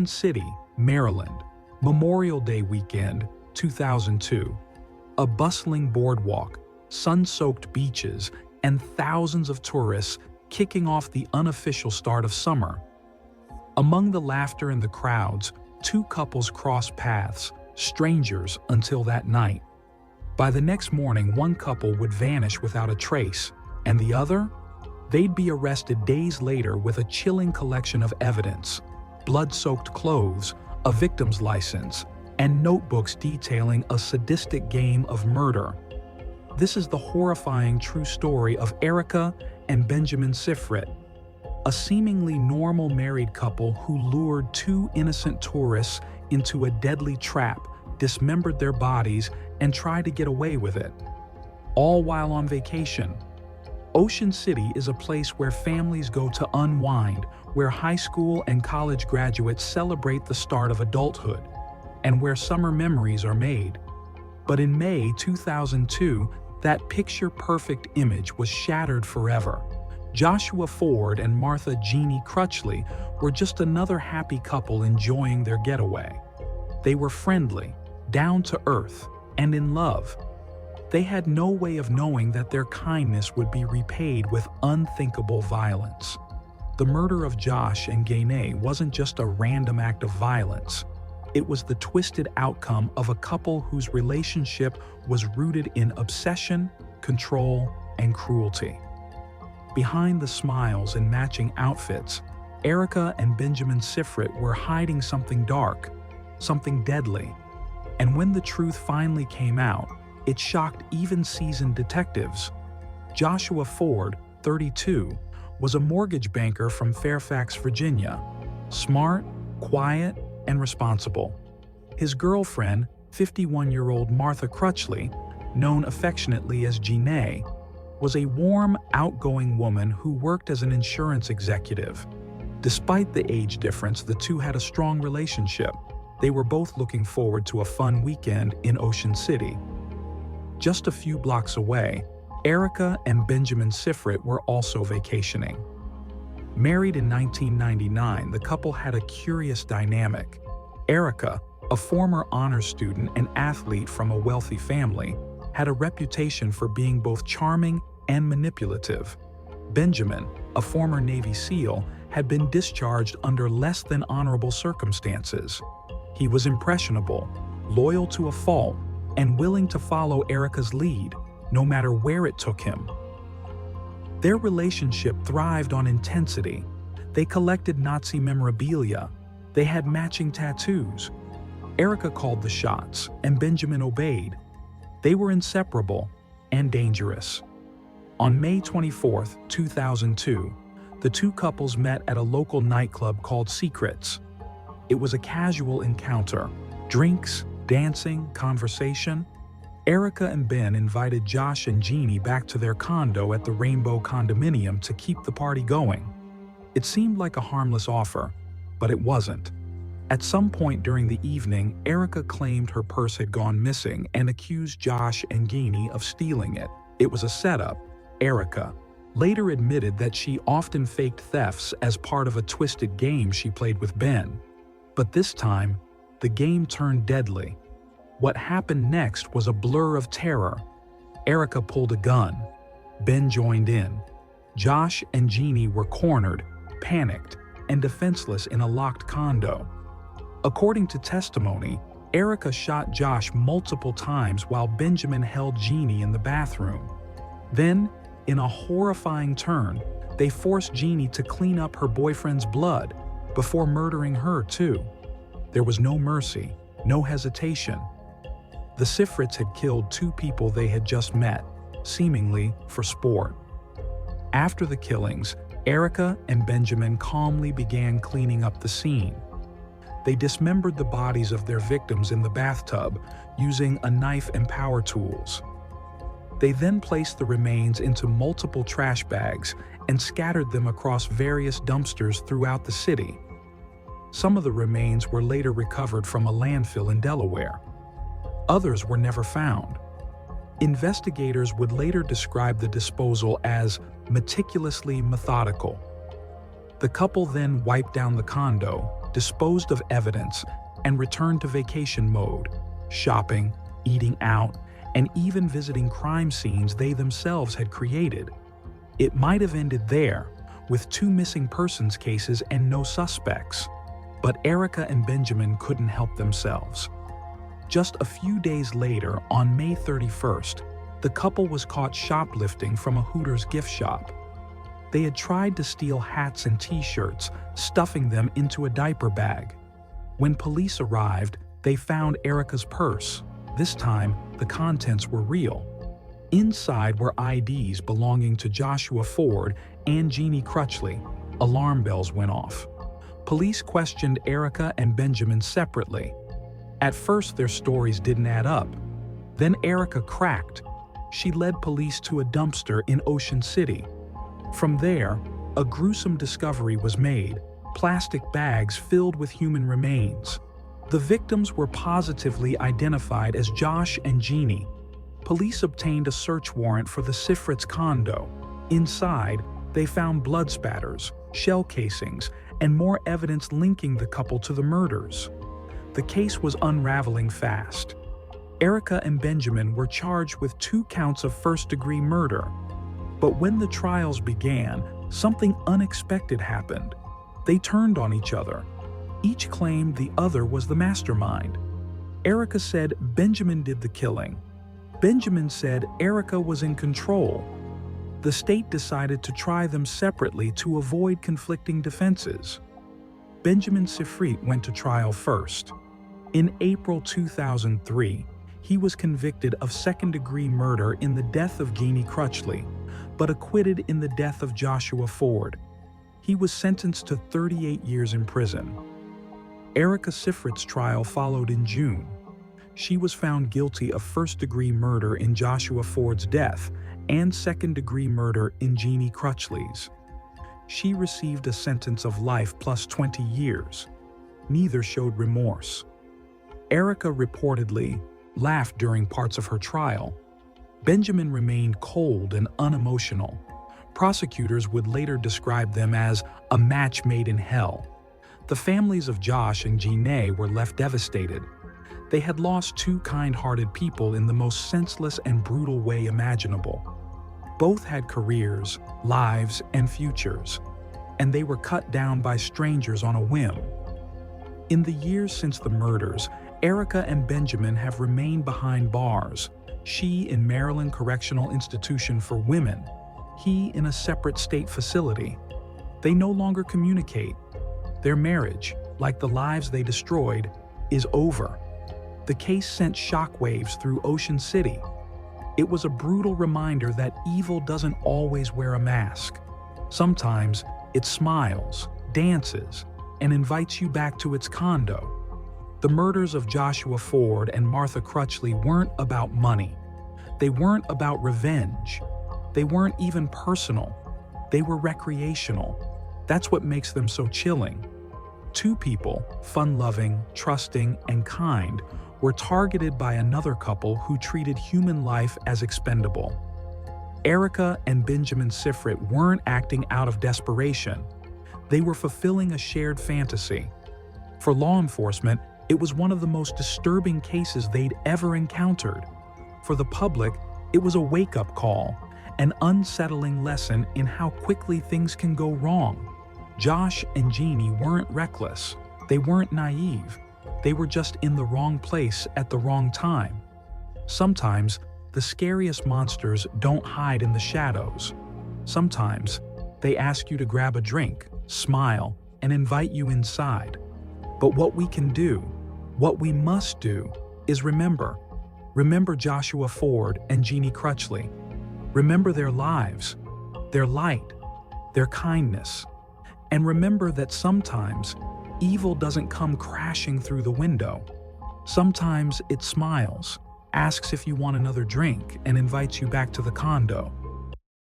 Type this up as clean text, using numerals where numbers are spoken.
Ocean City, Maryland, Memorial Day weekend, 2002. A bustling boardwalk, sun-soaked beaches, and thousands of tourists kicking off the unofficial start of summer. Among the laughter and the crowds, two couples crossed paths, strangers until that night. By the next morning, one couple would vanish without a trace, and the other? They'd be arrested days later with a chilling collection of evidence: blood-soaked clothes, a victim's license, and notebooks detailing a sadistic game of murder. This is the horrifying true story of Erika and Benjamin Sifrit, a seemingly normal married couple who lured two innocent tourists into a deadly trap, dismembered their bodies, and tried to get away with it, all while on vacation. Ocean City is a place where families go to unwind, where high school and college graduates celebrate the start of adulthood, and where summer memories are made. But in May 2002, that picture-perfect image was shattered forever. Joshua Ford and Martha Crutchley were just another happy couple enjoying their getaway. They were friendly, down to earth, and in love. They had no way of knowing that their kindness would be repaid with unthinkable violence. The murder of Josh and Gaynay wasn't just a random act of violence. It was the twisted outcome of a couple whose relationship was rooted in obsession, control, and cruelty. Behind the smiles and matching outfits, Erika and Benjamin Sifrit were hiding something dark, something deadly. And when the truth finally came out, it shocked even seasoned detectives. Joshua Ford, 32, was a mortgage banker from Fairfax, Virginia. Smart, quiet, and responsible. His girlfriend, 51-year-old Martha Crutchley, known affectionately as Gaynay, was a warm, outgoing woman who worked as an insurance executive. Despite the age difference, the two had a strong relationship. They were both looking forward to a fun weekend in Ocean City. Just a few blocks away, Erika and Benjamin Sifrit were also vacationing. Married in 1999, the couple had a curious dynamic. Erika, a former honors student and athlete from a wealthy family, had a reputation for being both charming and manipulative. Benjamin, a former Navy SEAL, had been discharged under less than honorable circumstances. He was impressionable, loyal to a fault, and willing to follow Erika's lead, no matter where it took him. Their relationship thrived on intensity. They collected Nazi memorabilia. They had matching tattoos. Erika called the shots, and Benjamin obeyed. They were inseparable and dangerous. On May 24, 2002, the two couples met at a local nightclub called Secrets. It was a casual encounter. Drinks, dancing, conversation. Erika and Ben invited Josh and Jeannie back to their condo at the Rainbow condominium to keep the party going. It seemed like a harmless offer, but it wasn't. At some point during the evening, Erika claimed her purse had gone missing and accused Josh and Jeannie of stealing it. It was a setup. Erika later admitted that she often faked thefts as part of a twisted game she played with Ben. But this time, the game turned deadly. What happened next was a blur of terror. Erika pulled a gun. Ben joined in. Josh and Jeannie were cornered, panicked, and defenseless in a locked condo. According to testimony, Erika shot Josh multiple times while Benjamin held Jeannie in the bathroom. Then, in a horrifying turn, they forced Jeannie to clean up her boyfriend's blood before murdering her too. There was no mercy, no hesitation. The Sifrits had killed two people they had just met, seemingly for sport. After the killings, Erika and Benjamin calmly began cleaning up the scene. They dismembered the bodies of their victims in the bathtub using a knife and power tools. They then placed the remains into multiple trash bags and scattered them across various dumpsters throughout the city. Some of the remains were later recovered from a landfill in Delaware. Others were never found. Investigators would later describe the disposal as meticulously methodical. The couple then wiped down the condo, disposed of evidence, and returned to vacation mode, shopping, eating out, and even visiting crime scenes they themselves had created. It might have ended there, with 2 missing persons cases and no suspects. But Erika and Benjamin couldn't help themselves. Just a few days later, on May 31st, the couple was caught shoplifting from a Hooters gift shop. They had tried to steal hats and t-shirts, stuffing them into a diaper bag. When police arrived, they found Erika's purse. This time, the contents were real. Inside were IDs belonging to Joshua Ford and Jeannie Crutchley. Alarm bells went off. Police questioned Erika and Benjamin separately. At first, their stories didn't add up. Then Erika cracked. She led police to a dumpster in Ocean City. From there, a gruesome discovery was made: plastic bags filled with human remains. The victims were positively identified as Josh and Jeannie. Police obtained a search warrant for the Sifrits' condo. Inside, they found blood spatters, shell casings, and more evidence linking the couple to the murders. The case was unraveling fast. Erika and Benjamin were charged with 2 counts of first-degree murder. But when the trials began, something unexpected happened. They turned on each other. Each claimed the other was the mastermind. Erika said Benjamin did the killing. Benjamin said Erika was in control. The state decided to try them separately to avoid conflicting defenses. Benjamin Sifrit went to trial first. In April 2003, he was convicted of second-degree murder in the death of Jeannie Crutchley, but acquitted in the death of Joshua Ford. He was sentenced to 38 years in prison. Erika Sifrit's trial followed in June. She was found guilty of first-degree murder in Joshua Ford's death and second-degree murder in Jeannie Crutchley's. She received a sentence of life plus 20 years. Neither showed remorse. Erika reportedly laughed during parts of her trial. Benjamin remained cold and unemotional. Prosecutors would later describe them as a match made in hell. The families of Josh and Jeannie were left devastated. They had lost 2 kind-hearted people in the most senseless and brutal way imaginable. Both had careers, lives, and futures, and they were cut down by strangers on a whim. In the years since the murders, Erika and Benjamin have remained behind bars, she in Maryland Correctional Institution for Women, he in a separate state facility. They no longer communicate. Their marriage, like the lives they destroyed, is over. The case sent shockwaves through Ocean City. It was a brutal reminder that evil doesn't always wear a mask. Sometimes it smiles, dances, and invites you back to its condo. The murders of Joshua Ford and Martha Crutchley weren't about money. They weren't about revenge. They weren't even personal. They were recreational. That's what makes them so chilling. 2 people, fun-loving, trusting, and kind, were targeted by another couple who treated human life as expendable. Erika and Benjamin Sifrit weren't acting out of desperation. They were fulfilling a shared fantasy. For law enforcement, it was one of the most disturbing cases they'd ever encountered. For the public, it was a wake-up call, an unsettling lesson in how quickly things can go wrong. Josh and Jeannie weren't reckless. They weren't naive. They were just in the wrong place at the wrong time. Sometimes, the scariest monsters don't hide in the shadows. Sometimes, they ask you to grab a drink, smile, and invite you inside. But what we can do, what we must do, is remember. Remember Joshua Ford and Jeannie Crutchley. Remember their lives, their light, their kindness. And remember that sometimes, evil doesn't come crashing through the window. Sometimes it smiles, asks if you want another drink, and invites you back to the condo.